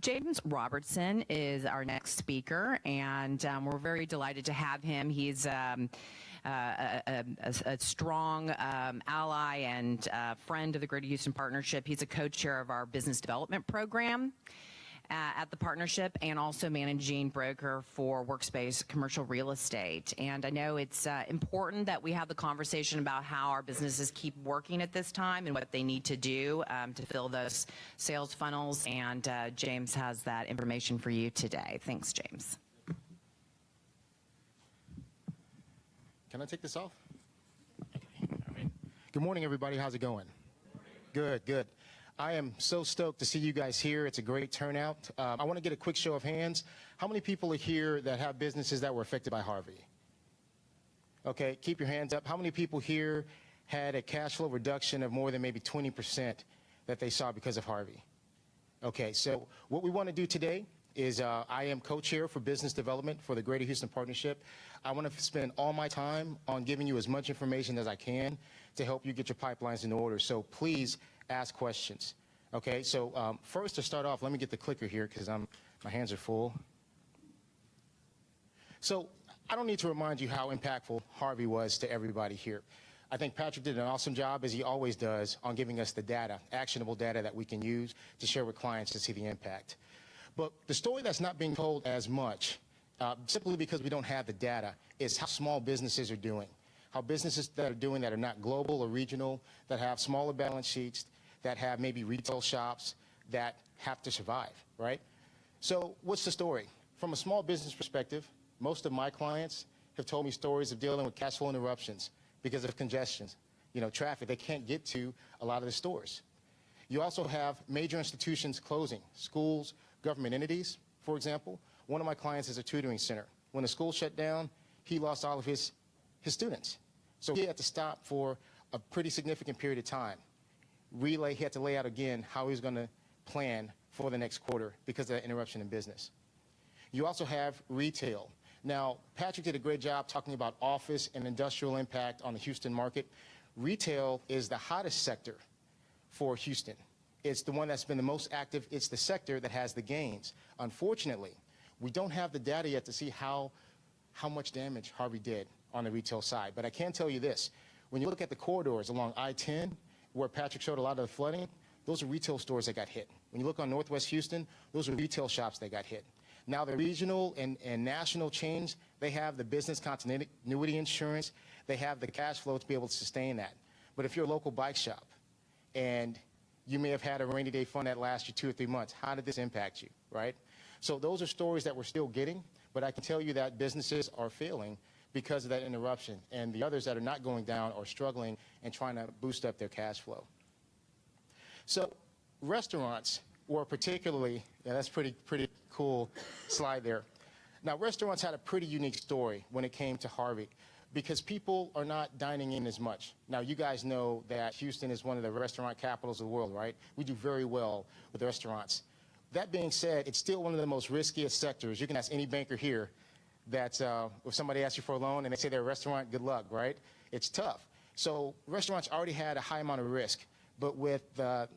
James Robertson is our next speaker, and we're very delighted to have him. He's a strong ally and friend of the Greater Houston Partnership. He's a co-chair of our business development program at the partnership, and also managing broker for Workspace Commercial Real Estate. And I know it's important that we have the conversation about how our businesses keep working at this time and what they need to do to fill those sales funnels. And James has that information for you today. Thanks, James. Can I take this off? Okay. All right. Good morning, everybody. How's it going? Good, good. I am so stoked to see you guys here. It's a great turnout. I want to get a quick show of hands. How many people are here that have businesses that were affected by Harvey? Okay, keep your hands up. How many people here had a cash flow reduction of more than maybe 20% that they saw because of Harvey? Okay, so what we want to do today is I am co-chair for business development for the Greater Houston Partnership. I want to spend all my time on giving you as much information as I can to help you get your pipelines in order. So please ask questions. Okay, so first to start off, let me get the clicker here because my hands are full. So I don't need to remind you how impactful Harvey was to everybody here. I think Patrick did an awesome job, as he always does, on giving us the data, actionable data that we can use to share with clients to see the impact. But the story that's not being told as much, simply because we don't have the data, is how small businesses are doing. How businesses that are doing that are not global or regional, that have smaller balance sheets, that have maybe retail shops that have to survive, right? So what's the story? From a small business perspective, most of my clients have told me stories of dealing with cash flow interruptions because of congestion, traffic. They can't get to a lot of the stores. You also have major institutions closing, schools, government entities, for example. One of my clients is a tutoring center. When the school shut down, he lost all of his students. So he had to stop for a pretty significant period of time. He had to lay out again how he was going to plan for the next quarter because of that interruption in business. You also have retail. Now, Patrick did a great job talking about office and industrial impact on the Houston market. Retail is the hottest sector for Houston. It's the one that's been the most active. It's the sector that has the gains. Unfortunately, we don't have the data yet to see how much damage Harvey did on the retail side. But I can tell you this. When you look at the corridors along I-10, where Patrick showed a lot of the flooding, those are retail stores that got hit. When you look on Northwest Houston, those are retail shops that got hit. Now the regional and national chains, they have the business continuity insurance, they have the cash flow to be able to sustain that. But if you're a local bike shop and you may have had a rainy day fund that lasts you 2 or 3 months, how did this impact you, right? So those are stories that we're still getting, but I can tell you that businesses are failing because of that interruption, and the others that are not going down are struggling and trying to boost up their cash flow. So restaurants were particularly, that's pretty cool slide there. Now restaurants had a pretty unique story when it came to Harvey because people are not dining in as much. Now you guys know that Houston is one of the restaurant capitals of the world, right? We do very well with restaurants. That being said, it's still one of the most riskiest sectors. You can ask any banker here that if somebody asks you for a loan and they say they're a restaurant, good luck, right? It's tough. So restaurants already had a high amount of risk, but with the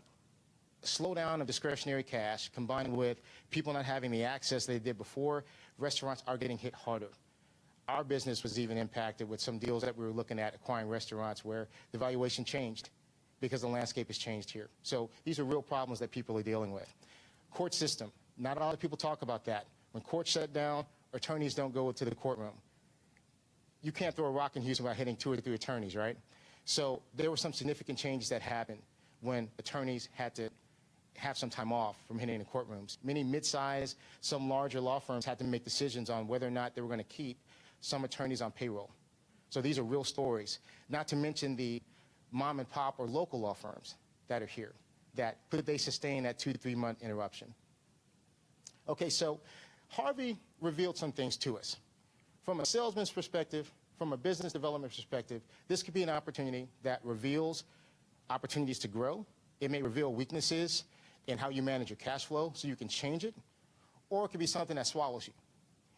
slowdown of discretionary cash combined with people not having the access they did before, restaurants are getting hit harder. Our business was even impacted with some deals that we were looking at acquiring restaurants where the valuation changed because the landscape has changed here. So these are real problems that people are dealing with. Court system, not a lot of people talk about that. When courts shut down, attorneys don't go to the courtroom. You can't throw a rock in Houston without hitting 2 or 3 attorneys, right? So there were some significant changes that happened when attorneys had to have some time off from hitting the courtrooms. Many mid-sized, some larger law firms had to make decisions on whether or not they were going to keep some attorneys on payroll. So these are real stories, not to mention the mom and pop or local law firms that are here, that could they sustain that 2 to 3 month interruption? Okay, so Harvey revealed some things to us. From a salesman's perspective, from a business development perspective, this could be an opportunity that reveals opportunities to grow. It may reveal weaknesses in how you manage your cash flow so you can change it, or it could be something that swallows you.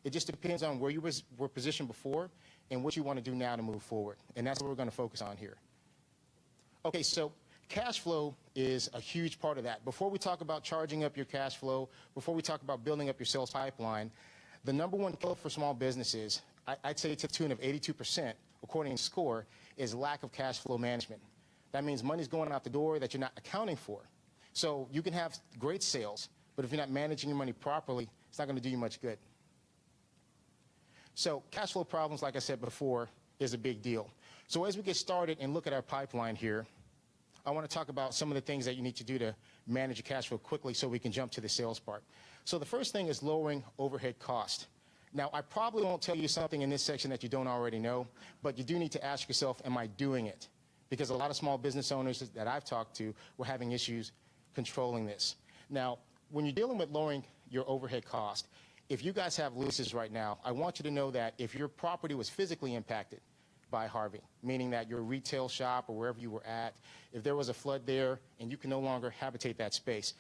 It just depends on where you were positioned before and what you want to do now to move forward. And that's what we're going to focus on here. Okay, so Cash flow is a huge part of that. Before we talk about charging up your cash flow, before we talk about building up your sales pipeline, the number one killer for small businesses, I'd say to the tune of 82%, according to SCORE, is lack of cash flow management. That means money's going out the door that you're not accounting for. So you can have great sales, but if you're not managing your money properly, it's not going to do you much good. So cash flow problems, like I said before, is a big deal. So as we get started and look at our pipeline here, I want to talk about some of the things that you need to do to manage your cash flow quickly so we can jump to the sales part. So the first thing is lowering overhead cost. Now, I probably won't tell you something in this section that you don't already know, but you do need to ask yourself, am I doing it? Because a lot of small business owners that I've talked to were having issues controlling this. Now, when you're dealing with lowering your overhead cost, if you guys have leases right now, I want you to know that if your property was physically impacted by Harvey, meaning that your retail shop or wherever you were at, if there was a flood there and you can no longer habitate that space,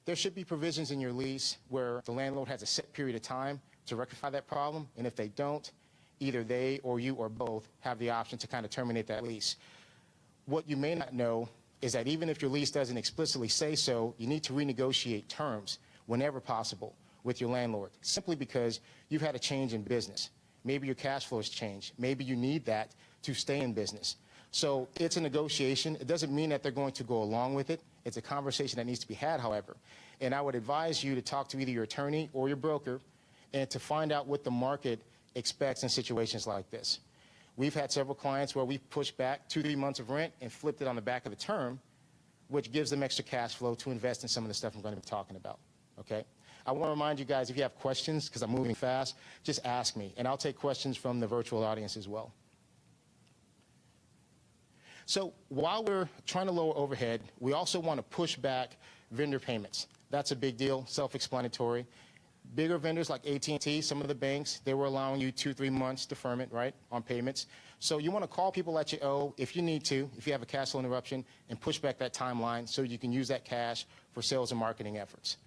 there should be provisions in your lease where the landlord has a set period of time to rectify that problem, and if they don't, either they or you or both have the option to kind of terminate that lease. What you may not know is that even if your lease doesn't explicitly say so, you need to renegotiate terms whenever possible with your landlord, simply because you've had a change in business. Maybe your cash flow has changed. Maybe you need that to stay in business. So it's a negotiation. It doesn't mean that they're going to go along with it. It's a conversation that needs to be had, however. And I would advise you to talk to either your attorney or your broker and to find out what the market expects in situations like this. We've had several clients where we've pushed back 2-3 months of rent and flipped it on the back of the term, which gives them extra cash flow to invest in some of the stuff I'm going to be talking about, okay? I want to remind you guys, if you have questions, because I'm moving fast, just ask me, and I'll take questions from the virtual audience as well. So while we're trying to lower overhead, we also want to push back vendor payments. That's a big deal, self-explanatory. Bigger vendors like AT&T, some of the banks, they were allowing you 2-3 months deferment, right, on payments. So you want to call people that you owe if you need to, if you have a cash flow interruption, and push back that timeline so you can use that cash for sales and marketing efforts.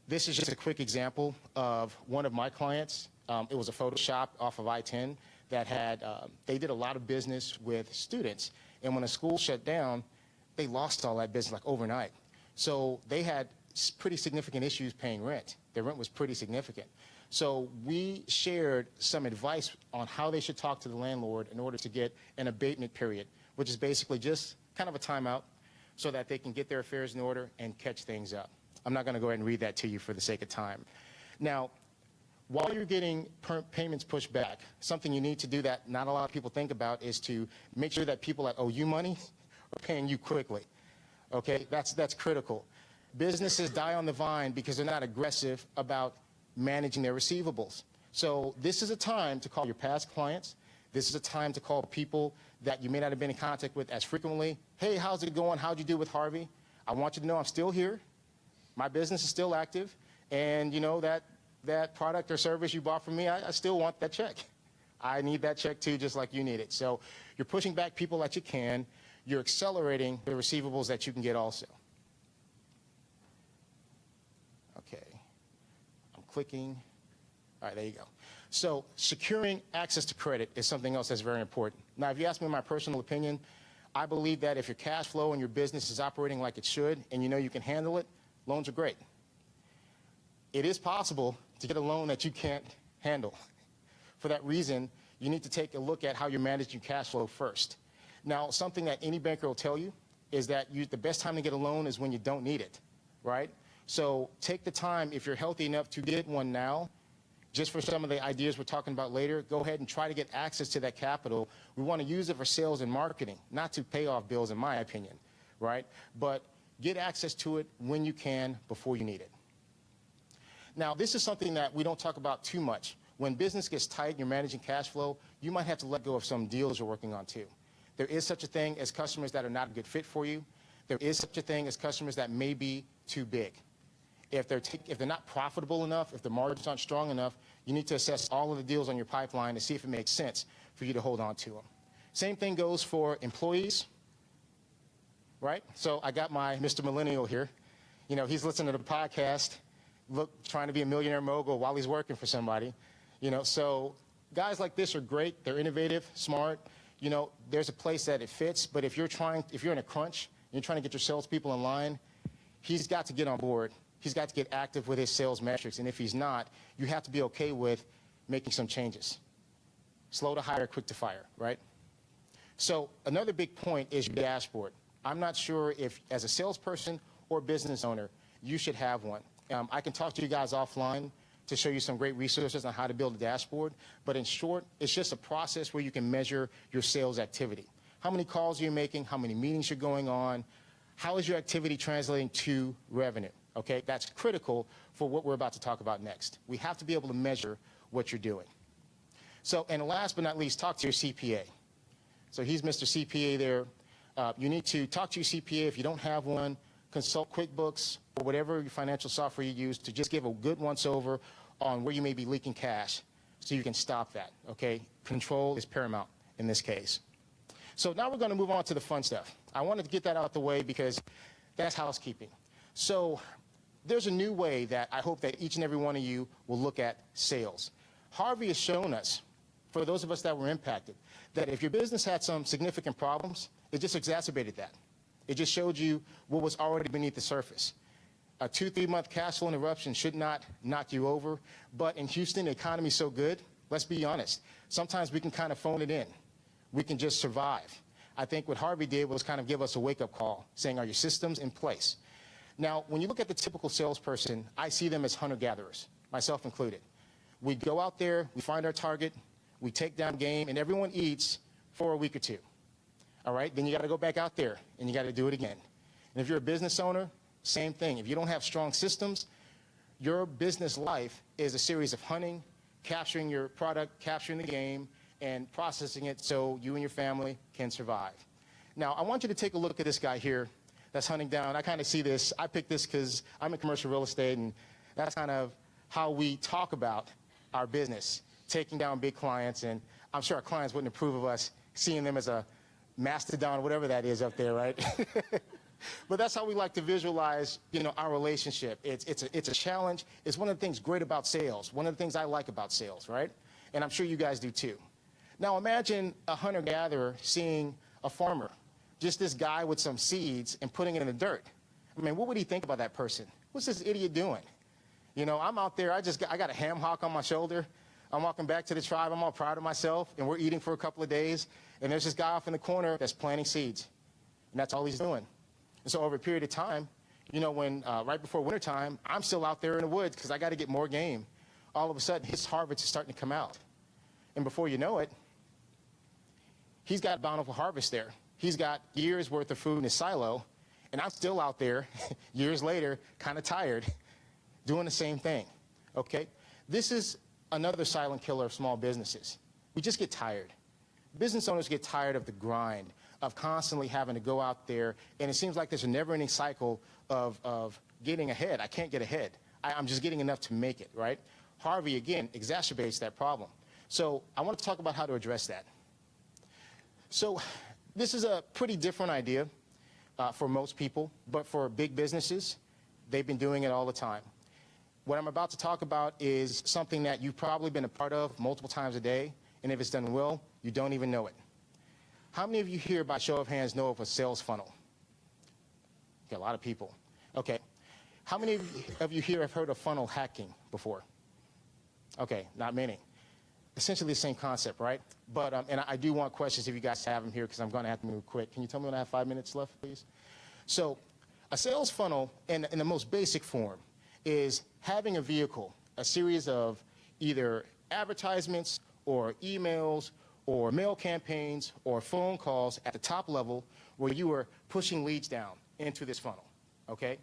This is just a quick example of one of my clients. It was a photo shop off of I-10 that had, they did a lot of business with students. And when the school shut down, they lost all that business like overnight. So they had pretty significant issues paying rent. Their rent was pretty significant. So we shared some advice on how they should talk to the landlord in order to get an abatement period, which is basically just kind of a timeout so that they can get their affairs in order and catch things up. I'm not going to go ahead and read that to you for the sake of time. Now, while you're getting payments pushed back, something you need to do that not a lot of people think about is to make sure that people that owe you money are paying you quickly. Okay, that's critical. Businesses die on the vine because they're not aggressive about managing their receivables. So this is a time to call your past clients. This is a time to call people that you may not have been in contact with as frequently. Hey, how's it going? How'd you do with Harvey? I want you to know I'm still here. My business is still active. And you know that product or service you bought from me, I still want that check. I need that check too, just like you need it. So you're pushing back people that you can. You're accelerating the receivables that you can get also. Okay, I'm clicking. All right, there you go. So securing access to credit is something else that's very important. Now, if you ask me my personal opinion, I believe that if your cash flow and your business is operating like it should and you know you can handle it, loans are great. It is possible to get a loan that you can't handle. For that reason, you need to take a look at how you're managing cash flow first. Now, something that any banker will tell you is that the best time to get a loan is when you don't need it, right? So take the time, if you're healthy enough to get one now, just for some of the ideas we're talking about later, go ahead and try to get access to that capital. We want to use it for sales and marketing, not to pay off bills, in my opinion, right? But get access to it when you can before you need it. Now, this is something that we don't talk about too much. When business gets tight and you're managing cash flow, you might have to let go of some deals you're working on too. There is such a thing as customers that are not a good fit for you. There is such a thing as customers that may be too big. If they're not profitable enough, if the margins aren't strong enough, you need to assess all of the deals on your pipeline to see if it makes sense for you to hold on to them. Same thing goes for employees, right? So I got my Mr. Millennial here. You know, he's listening to the podcast, trying to be a millionaire mogul while he's working for somebody. You know, so guys like this are great. They're innovative, smart. you know, there's a place that it fits, but if you're in a crunch, and you're trying to get your salespeople in line, he's got to get on board. He's got to get active with his sales metrics, and if he's not, you have to be okay with making some changes. Slow to hire, quick to fire, right? So another big point is your dashboard. I'm not sure if, as a salesperson or business owner, you should have one. I can talk to you guys offline to show you some great resources on how to build a dashboard, but in short, it's just a process where you can measure your sales activity. How many calls are you making? How many meetings are going on? How is your activity translating to revenue? Okay, that's critical for what we're about to talk about next. We have to be able to measure what you're doing. So, and last but not least, talk to your CPA. So he's Mr. CPA there. You need to talk to your CPA. If you don't have one, consult QuickBooks or whatever your financial software you use to just give a good once-over on where you may be leaking cash so you can stop that, okay? Control is paramount in this case. So now we're going to move on to the fun stuff. I wanted to get that out the way because that's housekeeping. So there's a new way that I hope that each and every one of you will look at sales. Harvey has shown us, for those of us that were impacted, that if your business had some significant problems, it just exacerbated that. It just showed you what was already beneath the surface. A 2-3 month cash flow interruption should not knock you over, but in Houston, the economy's so good, let's be honest. Sometimes we can kind of phone it in. We can just survive. I think what Harvey did was kind of give us a wake-up call, saying, are your systems in place? Now, when you look at the typical salesperson, I see them as hunter-gatherers, myself included. We go out there, we find our target, we take down game, and everyone eats for a week or two. All right, then you got to go back out there, and you got to do it again. And if you're a business owner, same thing. If you don't have strong systems, your business life is a series of hunting, capturing your product, capturing the game, and processing it so you and your family can survive. Now, I want you to take a look at this guy here that's hunting down. I kind of see this. I picked this because I'm in commercial real estate, and that's kind of how we talk about our business, taking down big clients. And I'm sure our clients wouldn't approve of us seeing them as a mastodon, whatever that is up there, right? But that's how we like to visualize, you know, our relationship. It's a challenge. It's one of the things great about sales. One of the things I like about sales, right? And I'm sure you guys do too. Now imagine a hunter-gatherer seeing a farmer, just this guy with some seeds and putting it in the dirt. I mean, what would he think about that person? What's this idiot doing? You know, I'm out there, I got a ham hock on my shoulder. I'm walking back to the tribe, I'm all proud of myself, and we're eating for a couple of days, and there's this guy off in the corner that's planting seeds, and that's all he's doing. And so over a period of time, you know, when right before wintertime, I'm still out there in the woods because I got to get more game. All of a sudden, his harvest is starting to come out. And before you know it, he's got a bountiful harvest there. He's got years worth of food in his silo, and I'm still out there years later, kind of tired, doing the same thing, okay? This is another silent killer of small businesses. We just get tired. Business owners get tired of the grind, of constantly having to go out there, and it seems like there's a never-ending cycle of getting ahead. I can't get ahead. I'm just getting enough to make it, right? Harvey, again, exacerbates that problem. So I want to talk about how to address that. So this is a pretty different idea for most people, but for big businesses, they've been doing it all the time. What I'm about to talk about is something that you've probably been a part of multiple times a day, and if it's done well, you don't even know it. How many of you here, by show of hands, know of a sales funnel? Okay, a lot of people. Okay. How many of you here have heard of funnel hacking before? Okay, not many. Essentially the same concept, right? But, and I do want questions if you guys have them here because I'm going to have to move quick. Can you tell me when I have 5 minutes left, please? So a sales funnel in the most basic form is having a vehicle, a series of either advertisements or emails or mail campaigns or phone calls at the top level where you are pushing leads down into this funnel, okay?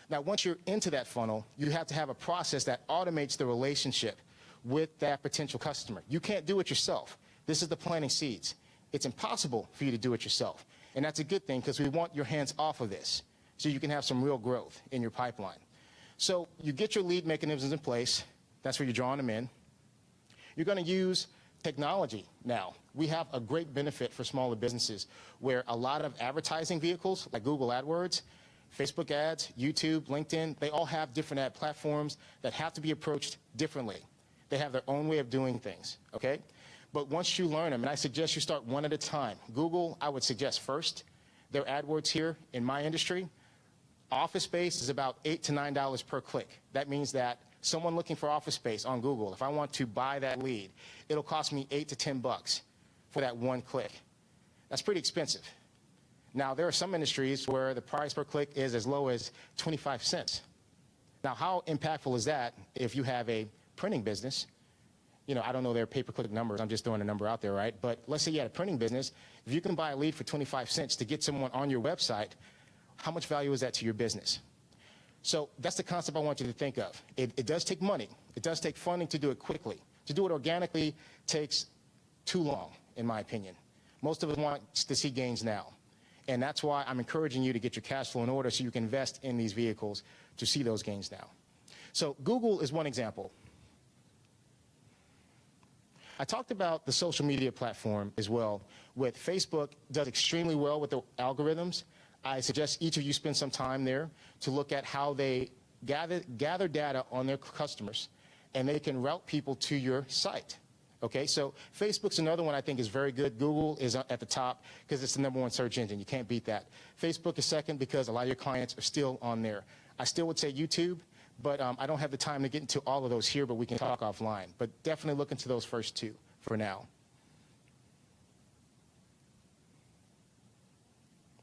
Now, once you're into that funnel, you have to have a process that automates the relationship with that potential customer. You can't do it yourself. This is the planting seeds. It's impossible for you to do it yourself. And that's a good thing because we want your hands off of this so you can have some real growth in your pipeline. So you get your lead mechanisms in place. That's where you're drawing them in. You're going to use technology now. We have a great benefit for smaller businesses where a lot of advertising vehicles like Google AdWords, Facebook ads, YouTube, LinkedIn, they all have different ad platforms that have to be approached differently. They have their own way of doing things, okay? But once you learn them, and I suggest you start one at a time. Google, I would suggest first. Their AdWords here in my industry, office space is about $8 to $9 per click. That means that someone looking for office space on Google, if I want to buy that lead, it'll cost me $8 to $10 for that one click. That's pretty expensive. Now, there are some industries where the price per click is as low as 25 cents. Now, how impactful is that if you have a printing business? You know, I don't know their pay-per-click numbers. I'm just throwing a number out there, right? But let's say you had a printing business. If you can buy a lead for 25 cents to get someone on your website, how much value is that to your business? So that's the concept I want you to think of. It does take money. It does take funding to do it quickly. To do it organically takes too long, in my opinion. Most of us want to see gains now. And that's why I'm encouraging you to get your cash flow in order so you can invest in these vehicles to see those gains now. So Google is one example. I talked about the social media platform as well. With Facebook, does extremely well with the algorithms. I suggest each of you spend some time there to look at how they gather data on their customers, and they can route people to your site. Okay, so Facebook's another one I think is very good. Google is at the top because it's the #1 search engine. You can't beat that. Facebook is second because a lot of your clients are still on there. I still would say YouTube, but I don't have the time to get into all of those here, but we can talk offline. But definitely look into those first two for now.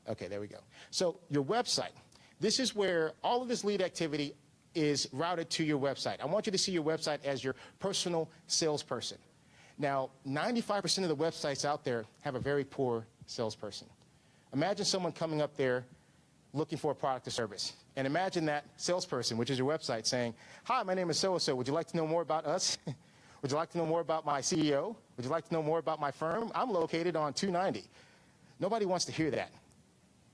Okay, there we go. So your website. This is where all of this lead activity is routed to your website. I want you to see your website as your personal salesperson. Now, 95% of the websites out there have a very poor salesperson. Imagine someone coming up there looking for a product or service. And imagine that salesperson, which is your website, saying, "Hi, my name is so-and-so. Would you like to know more about us? Would you like to know more about my CEO? Would you like to know more about my firm? I'm located on 290. Nobody wants to hear that.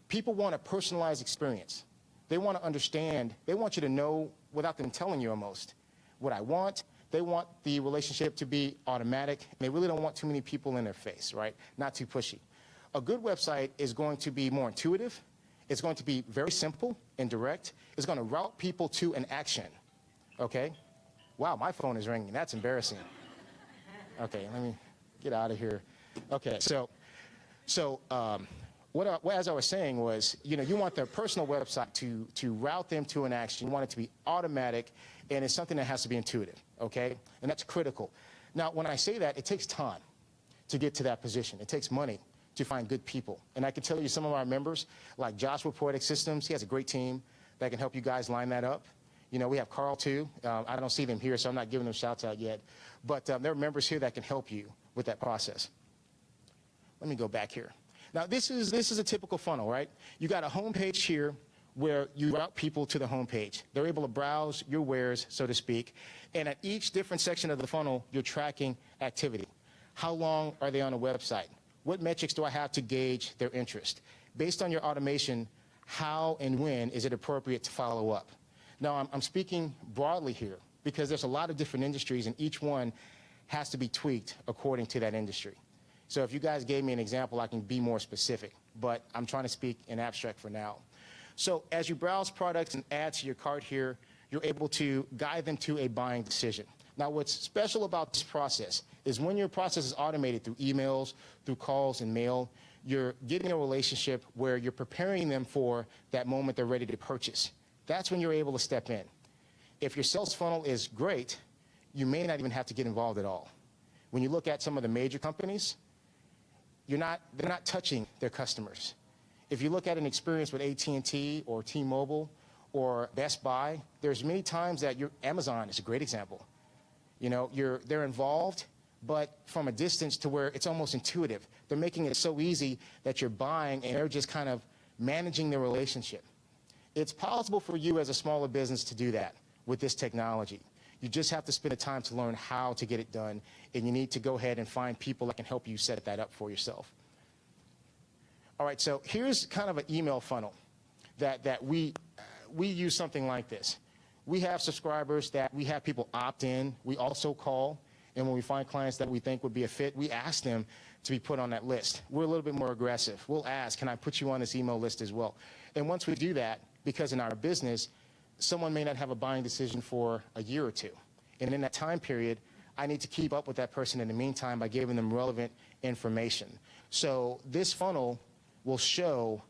People want a personalized experience. They want to understand. They want you to know without them telling you almost what I want. They want the relationship to be automatic. And they really don't want too many people in their face, right? Not too pushy. A good website is going to be more intuitive. It's going to be very simple and direct. It's going to route people to an action, okay? Wow, my phone is ringing. That's embarrassing. Okay, let me get out of here. Okay, so as I was saying was, you know, you want their personal website to route them to an action. You want it to be automatic, and it's something that has to be intuitive, okay? And that's critical. Now, when I say that, it takes time to get to that position. It takes money to find good people. And I can tell you some of our members, like Joshua Poetic Systems, he has a great team that can help you guys line that up. You know, we have Carl, too. I don't see them here, so I'm not giving them shouts out yet. But there are members here that can help you with that process. Let me go back here. Now, this is a typical funnel, right? You got a home page here where you route people to the home page. They're able to browse your wares, so to speak. And at each different section of the funnel, you're tracking activity. How long are they on a website? What metrics do I have to gauge their interest? Based on your automation, how and when is it appropriate to follow up? Now, I'm speaking broadly here because there's a lot of different industries, and each one has to be tweaked according to that industry. So if you guys gave me an example, I can be more specific, but I'm trying to speak in abstract for now. So as you browse products and add to your cart here, you're able to guide them to a buying decision. Now, what's special about this process is when your process is automated through emails, through calls and mail, you're getting a relationship where you're preparing them for that moment they're ready to purchase. That's when you're able to step in. If your sales funnel is great, you may not even have to get involved at all. When you look at some of the major companies, they're not touching their customers. If you look at an experience with AT&T or T-Mobile or Best Buy, there's many times that Amazon is a great example. You know, they're involved, but from a distance to where it's almost intuitive. They're making it so easy that you're buying and they're just kind of managing the relationship. It's possible for you as a smaller business to do that with this technology. You just have to spend the time to learn how to get it done, and you need to go ahead and find people that can help you set that up for yourself. All right, so here's kind of an email funnel that we use something like this. We have subscribers that we have people opt in. We also call, and when we find clients that we think would be a fit, we ask them to be put on that list. We're a little bit more aggressive. We'll ask, can I put you on this email list as well? And once we do that, because in our business, someone may not have a buying decision for a year or two. And in that time period, I need to keep up with that person in the meantime by giving them relevant information. So this funnel will show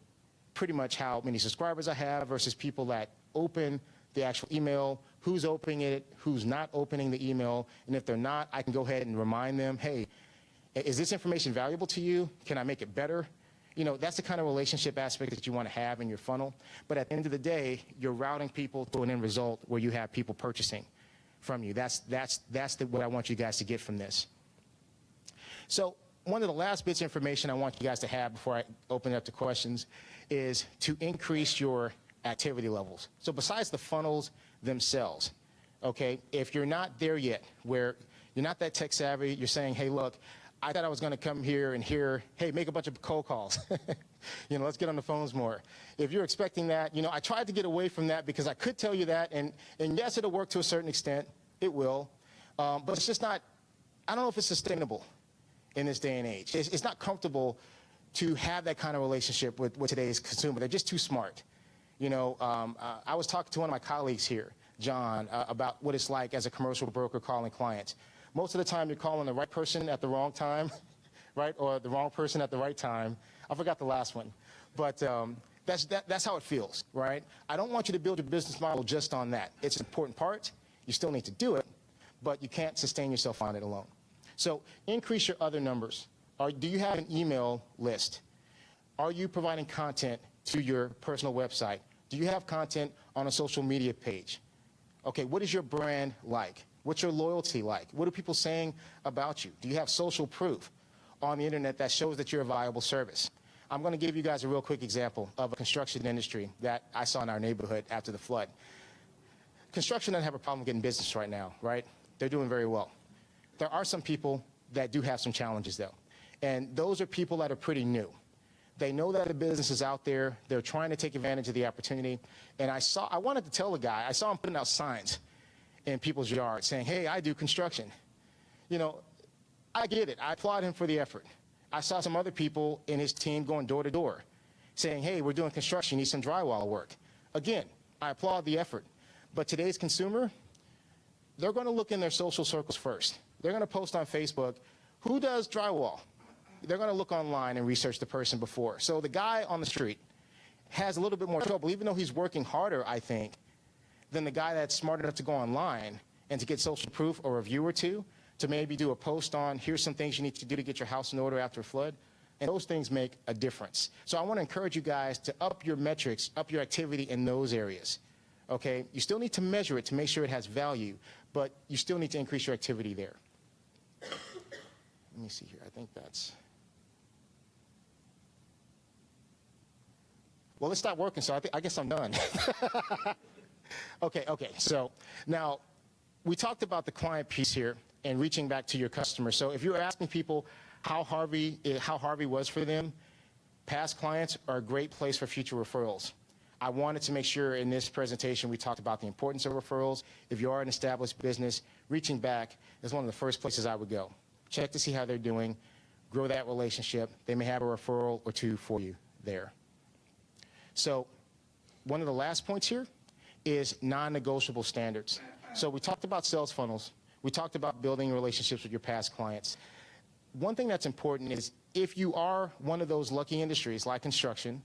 pretty much how many subscribers I have versus people that open the actual email, who's opening it, who's not opening the email, and if they're not, I can go ahead and remind them, hey, is this information valuable to you? Can I make it better? You know, that's the kind of relationship aspect that you want to have in your funnel. But at the end of the day, you're routing people to an end result where you have people purchasing from you. That's what I want you guys to get from this. So one of the last bits of information I want you guys to have before I open it up to questions is to increase your activity levels. So besides the funnels themselves, okay, if you're not there yet, where you're not that tech savvy, you're saying, hey, look, I thought I was going to come here and hear, hey, make a bunch of cold calls. You know, let's get on the phones more. If you're expecting that, you know, I tried to get away from that because I could tell you that, and yes, it'll work to a certain extent. It will. But it's just not, I don't know if it's sustainable in this day and age. It's not comfortable to have that kind of relationship with today's consumer. They're just too smart. You know, I was talking to one of my colleagues here, John, about what it's like as a commercial broker calling clients. Most of the time, you're calling the right person at the wrong time, right, or the wrong person at the right time. I forgot the last one, but that's how it feels, right? I don't want you to build your business model just on that. It's an important part. You still need to do it, but you can't sustain yourself on it alone. So increase your other numbers. Do you have an email list? Are you providing content to your personal website? Do you have content on a social media page? Okay, what is your brand like? What's your loyalty like? What are people saying about you? Do you have social proof on the internet that shows that you're a viable service? I'm going to give you guys a real quick example of a construction industry that I saw in our neighborhood after the flood. Construction doesn't have a problem getting business right now, right? They're doing very well. There are some people that do have some challenges, though. And those are people that are pretty new. They know that a business is out there. They're trying to take advantage of the opportunity. And I wanted to tell the guy, I saw him putting out signs in people's yards saying, hey, I do construction. You know, I get it. I applaud him for the effort. I saw some other people in his team going door to door saying, hey, we're doing construction, you need some drywall work. Again, I applaud the effort. But today's consumer, they're going to look in their social circles first. They're going to post on Facebook, who does drywall? They're going to look online and research the person before. So the guy on the street has a little bit more trouble, even though he's working harder, I think, than the guy that's smart enough to go online and to get social proof or a review or two to maybe do a post on, here's some things you need to do to get your house in order after a flood. And those things make a difference. So I want to encourage you guys to up your metrics, up your activity in those areas. Okay? You still need to measure it to make sure it has value, but you still need to increase your activity there. Let me see here. I think that's... Well, it's not working, so I guess I'm done. Okay. So now we talked about the client piece here and reaching back to your customer. So if you're asking people how Harvey was for them, past clients are a great place for future referrals. I wanted to make sure in this presentation we talked about the importance of referrals. If you are an established business, reaching back is one of the first places I would go. Check to see how they're doing, grow that relationship. They may have a referral or two for you there. So one of the last points here is non-negotiable standards. So we talked about sales funnels. We talked about building relationships with your past clients. One thing that's important is if you are one of those lucky industries like construction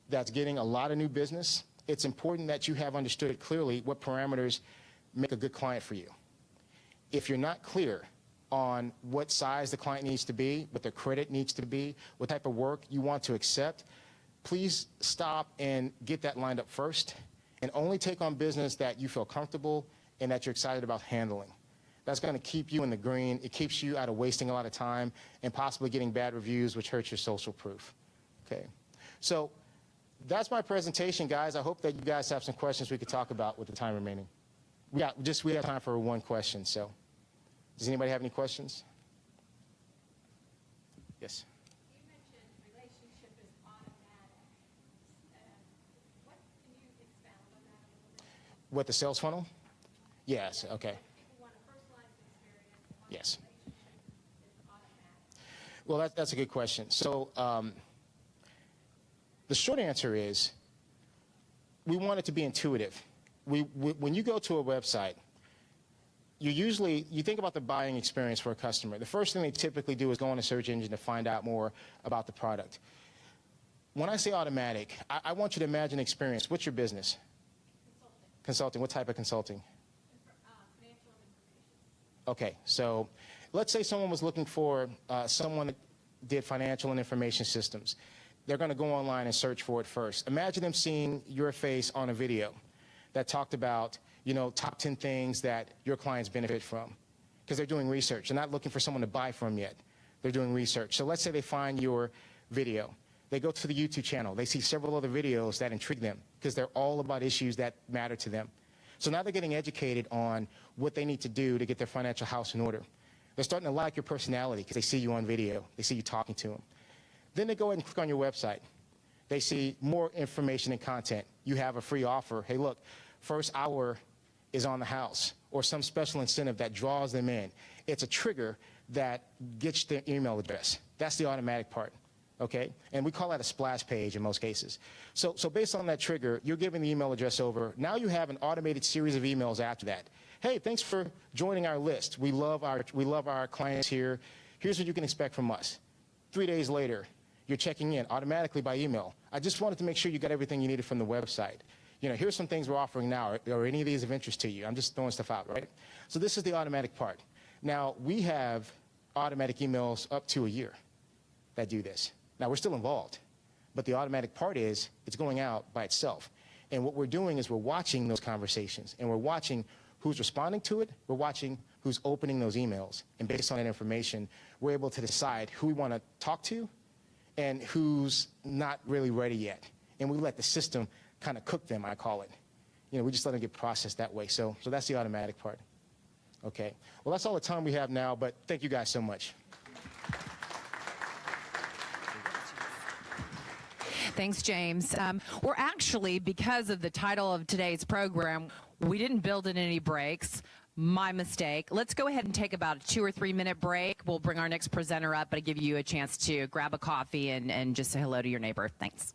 that's getting a lot of new business, it's important that you have understood clearly what parameters make a good client for you. If you're not clear on what size the client needs to be, what their credit needs to be, what type of work you want to accept, please stop and get that lined up first and only take on business that you feel comfortable and that you're excited about handling. That's going to keep you in the green. It keeps you out of wasting a lot of time and possibly getting bad reviews, which hurts your social proof. Okay. So that's my presentation, guys. I hope that you guys have some questions we could talk about with the time remaining. We have time for one question. So does anybody have any questions? Yes. You mentioned relationship is automatic. What can you expound on that a little bit? What, the sales funnel? Yes. Okay. People want a personalized experience. Yes. Relationship is automatic. Well, that's a good question. So the short answer is we want it to be intuitive. When you go to a website, you think about the buying experience for a customer. The first thing they typically do is go on a search engine to find out more about the product. When I say automatic, I want you to imagine experience. What's your business? Consulting. What type of consulting? Financial information. Okay, so let's say someone was looking for someone that did financial and information systems. They're going to go online and search for it first. Imagine them seeing your face on a video that talked about, top 10 things that your clients benefit from, because they're doing research. They're not looking for someone to buy from yet. They're doing research. So let's say they find your video. They go to the YouTube channel. They see several other videos that intrigue them because they're all about issues that matter to them. So now they're getting educated on what they need to do to get their financial house in order. They're starting to like your personality because they see you on video. They see you talking to them. Then they go ahead and click on your website. They see more information and content. You have a free offer. Hey, look, first hour is on the house, or some special incentive that draws them in. It's a trigger that gets their email address. That's the automatic part, okay? And we call that a splash page in most cases. So based on that trigger, you're giving the email address over. Now you have an automated series of emails after that. Hey, thanks for joining our list. We love our clients here. Here's what you can expect from us. 3 days later, you're checking in automatically by email. I just wanted to make sure you got everything you needed from the website. Here's some things we're offering now. Are any of these of interest to you? I'm just throwing stuff out, right? So this is the automatic part. Now, we have automatic emails up to a year that do this. Now, we're still involved, but the automatic part is it's going out by itself. And what we're doing is we're watching those conversations, and we're watching who's responding to it. We're watching who's opening those emails. And based on that information, we're able to decide who we want to talk to and who's not really ready yet. And we let the system kind of cook them, I call it. We just let them get processed that way. So that's the automatic part. Okay. Well, that's all the time we have now, but thank you guys so much. Thanks, James. We're actually, because of the title of today's program, we didn't build in any breaks. My mistake. Let's go ahead and take about a 2 or 3 minute break. We'll bring our next presenter up, but give you a chance to grab a coffee and just say hello to your neighbor. Thanks.